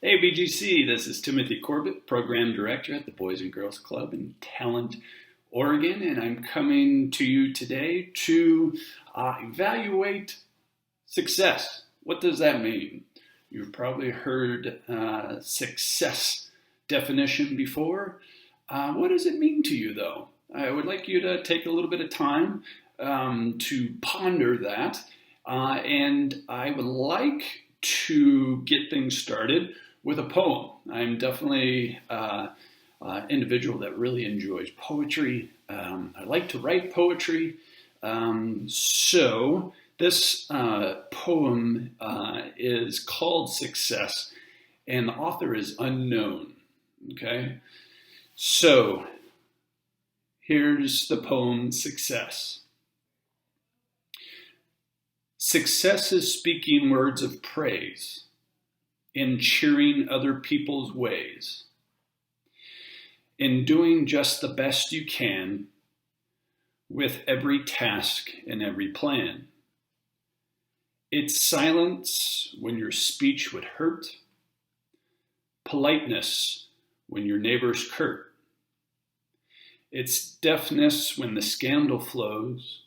Hey BGC, this is Timothy Corbett, Program Director at the Boys and Girls Club in Talent, Oregon, and I'm coming to you today to evaluate success. What does that mean? You've probably heard success definition before. What does it mean to you though? I would like you to take a little bit of time to ponder that, and I would like to get things started with a poem. I'm definitely an individual that really enjoys poetry. I like to write poetry. So this poem is called Success, and the author is unknown. Okay, so here's the poem Success. Success is speaking words of praise in cheering other people's ways, in doing just the best you can with every task and every plan. It's silence when your speech would hurt, politeness when your neighbor's curt. It's deafness when the scandal flows,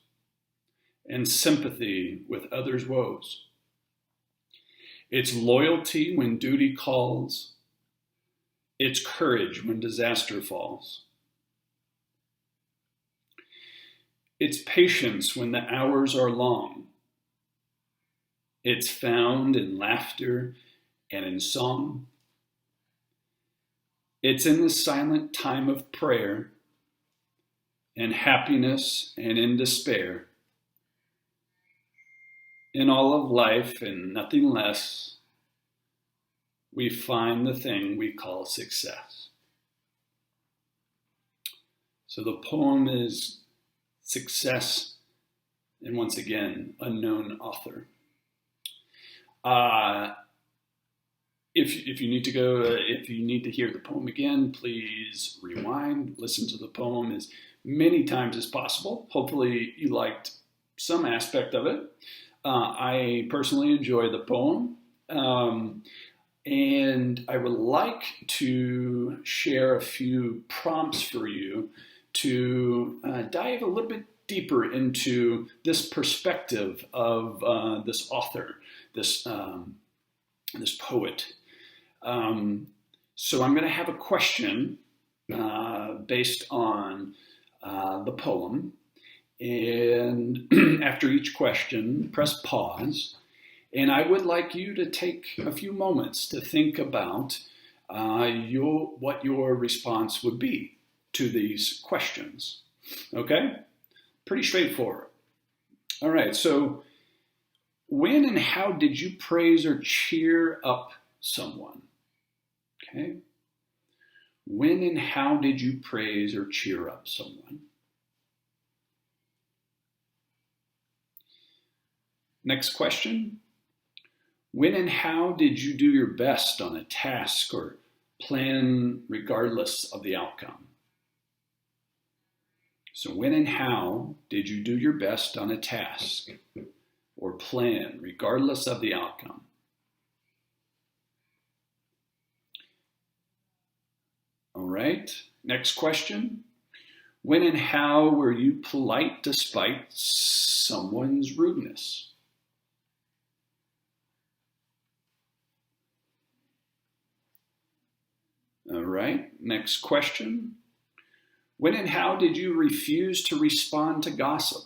and sympathy with others' woes. It's loyalty when duty calls. It's courage when disaster falls. It's patience when the hours are long. It's found in laughter and in song. It's in the silent time of prayer, in happiness and in despair. In all of life and nothing less, we find the thing we call success. So the poem is Success, and once again, unknown author. If you need to hear the poem again, please rewind, listen to the poem as many times as possible. Hopefully you liked some aspect of it. I personally enjoy the poem, and I would like to share a few prompts for you to dive a little bit deeper into this perspective of this author, this poet. So I'm going to have a question based on the poem. And after each question, press pause. And I would like you to take a few moments to think about what your response would be to these questions. Okay? Pretty straightforward. All right, so when and how did you praise or cheer up someone? Okay? When and how did you praise or cheer up someone? Next question. When and how did you do your best on a task or plan regardless of the outcome? So when and how did you do your best on a task or plan regardless of the outcome? All right, next question. When and how were you polite despite someone's rudeness? All right, next question. When and how did you refuse to respond to gossip?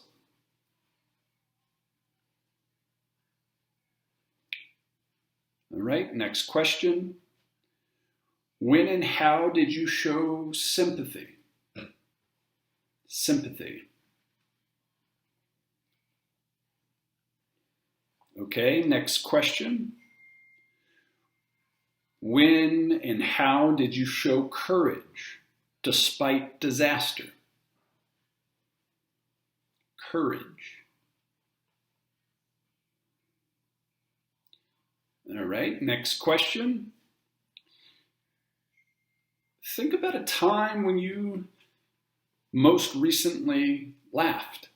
All right, next question. When and how did you show sympathy? Sympathy. Okay, next question. When and how did you show courage despite disaster? Courage. All right, next question. Think about a time when you most recently laughed.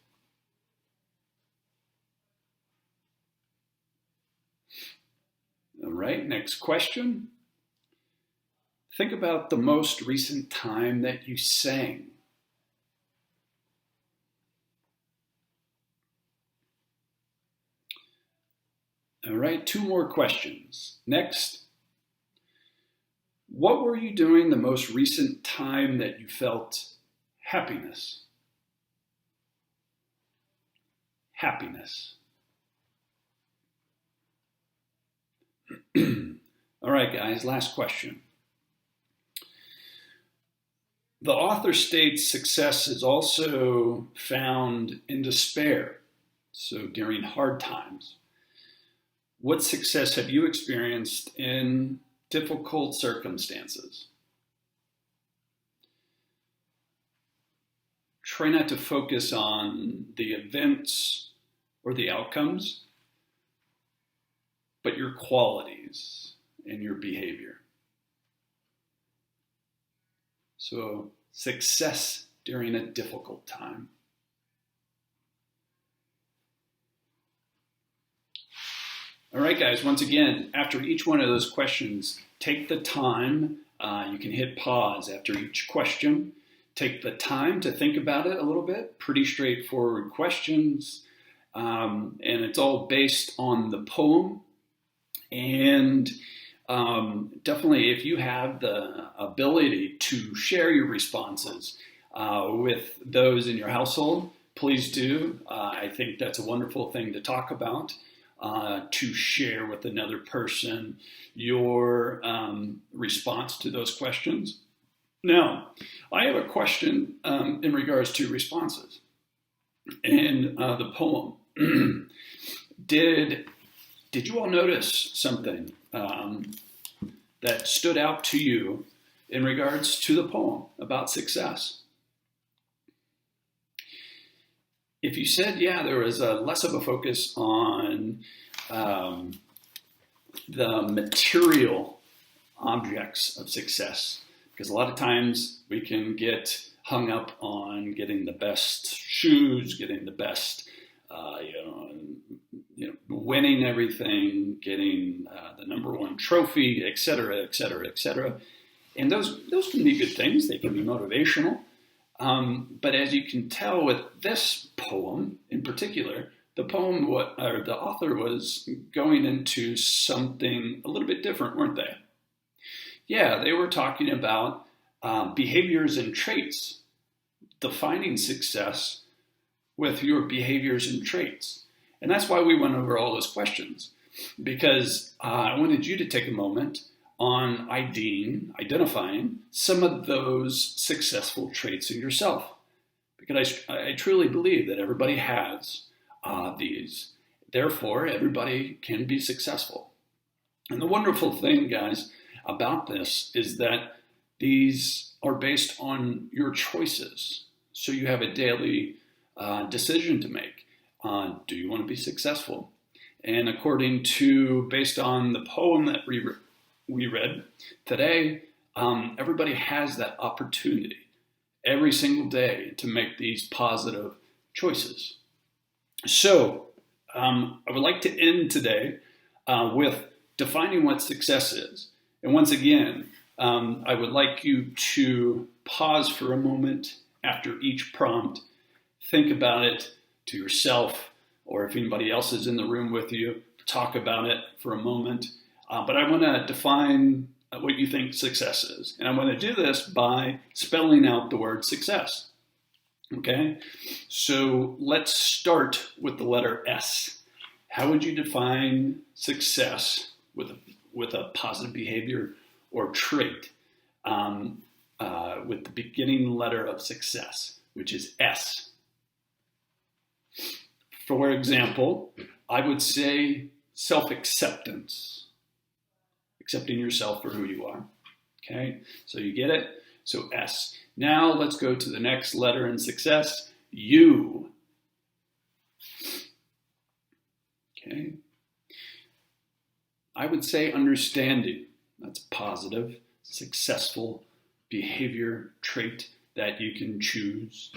All right, next question. Think about the most recent time that you sang. All right, 2 more questions. Next, what were you doing the most recent time that you felt happiness? Happiness. All right, guys, last question. The author states success is also found in despair, so during hard times. What success have you experienced in difficult circumstances? Try not to focus on the events or the outcomes, but your qualities and your behavior. So, success during a difficult time. All right, guys, once again, after each one of those questions, take the time. You can hit pause after each question. Take the time to think about it a little bit. Pretty straightforward questions. And it's all based on the poem. And definitely, if you have the ability to share your responses with those in your household, please do. I think that's a wonderful thing to talk about. To share with another person your response to those questions. Now, I have a question in regards to responses and the poem. Did you all notice something that stood out to you in regards to the poem about success? If you said, yeah, there was less of a focus on the material objects of success, because a lot of times we can get hung up on getting the best shoes, getting the best, winning everything, getting the #1 trophy, et cetera, et cetera, et cetera. And those can be good things. They can be motivational. But as you can tell with this poem in particular, the author was going into something a little bit different, weren't they? Yeah, they were talking about behaviors and traits, defining success with your behaviors and traits. And that's why we went over all those questions, because I wanted you to take a moment on identifying some of those successful traits in yourself. Because I truly believe that everybody has these. Therefore, everybody can be successful. And the wonderful thing, guys, about this is that these are based on your choices. So you have a daily decision to make. Do you want to be successful? And based on the poem that we read today, everybody has that opportunity every single day to make these positive choices. So I would like to end today with defining what success is. And once again, I would like you to pause for a moment after each prompt. Think about it to yourself, or if anybody else is in the room with you, talk about it for a moment. But I want to define what you think success is. And I'm going to do this by spelling out the word success. Okay? So let's start with the letter S. How would you define success with a positive behavior or trait with the beginning letter of success, which is S? For example, I would say self-acceptance. Accepting yourself for who you are. Okay, so you get it? So S. Now let's go to the next letter in success, U. Okay. I would say understanding. That's positive, successful behavior trait that you can choose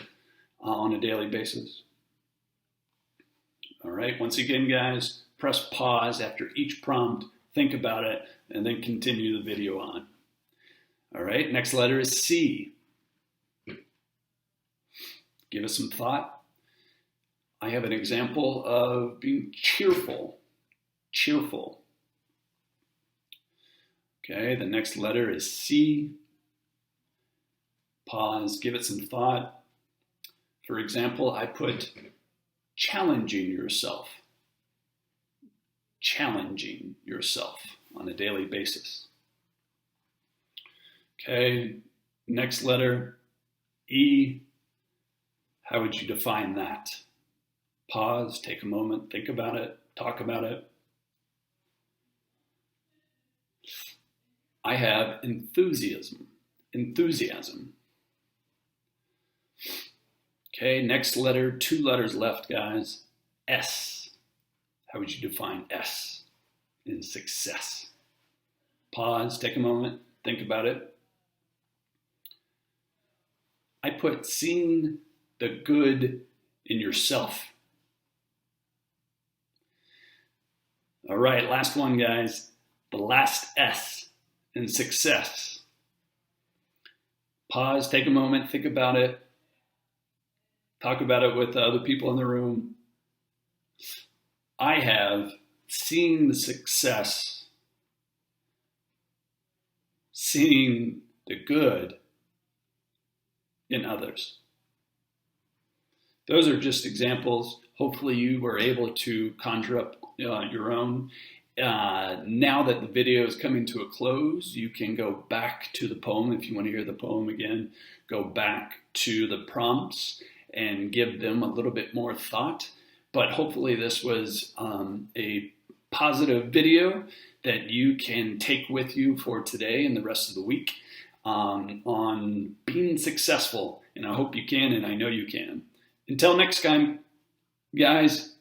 on a daily basis. All right, once again, guys, press pause after each prompt, think about it, and then continue the video on. All right, next letter is C. Give us some thought. I have an example of being cheerful. Cheerful. Okay, the next letter is C. Pause, give it some thought. For example, I put challenging yourself. Challenging yourself on a daily basis. Okay, next letter, E. How would you define that? Pause, take a moment, think about it, talk about it. I have enthusiasm. Enthusiasm. Okay, next letter, 2 letters left, guys. S. How would you define S in success? Pause, take a moment, think about it. I put seeing the good in yourself. All right, last one, guys. The last S in success. Pause, take a moment, think about it. Talk about it with the other people in the room. I have seen the success, seeing the good in others. Those are just examples. Hopefully you were able to conjure up your own. Now that the video is coming to a close, you can go back to the poem. If you want to hear the poem again, go back to the prompts and give them a little bit more thought. But hopefully this was a positive video that you can take with you for today and the rest of the week on being successful. And I hope you can, and I know you can. Until next time, guys,